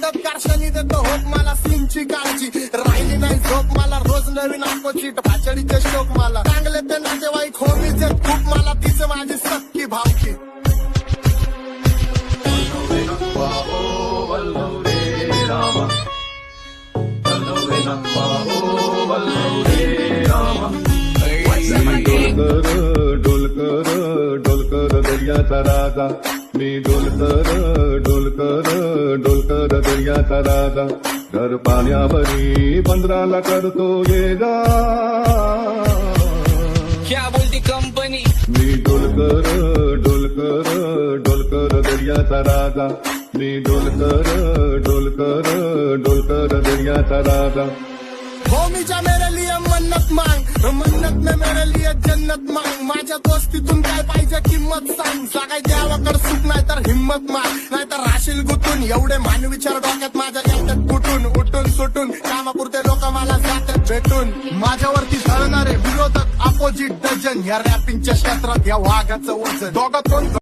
मदत कारशानी देतो होप मला सीनची काळजी राहिली नाही झोप मला रोज नवीन अपोजिट भाचडीचे शोक मला चांगले ते नातेवाईक होमीचे खूप मला तिचं माझी सक्की भावकी डोलकर दर्याचा राजा मी डोलकर दर्याचा राजा घर पाण्यावरी बंदराला करतो ये जा क्या बोलती कंपनी मी डोलकर दर्याचा राजा मी डोलकर दर्याचा राजा होमीच्या मेरे लिए मन्नत मांग मन्नत में मेरे लिए जन्नत मांग माझ्या दोस्तीतून काय पाहिजे किंमत सांग सगळ्या देवाकडे सुख नाही तर हिम्मत माग नाही तर राशील गुतून एवढे मान विचार डोक्यात माझ्या एकट्यात कुठून उठून सुटून कामापुरते लोक मला जातात भेटून माझ्यावरती झळणारे विरोधक अपोजिट डझन या रॅपिंगच्या क्षेत्रात या वाघाचं वजन दोघं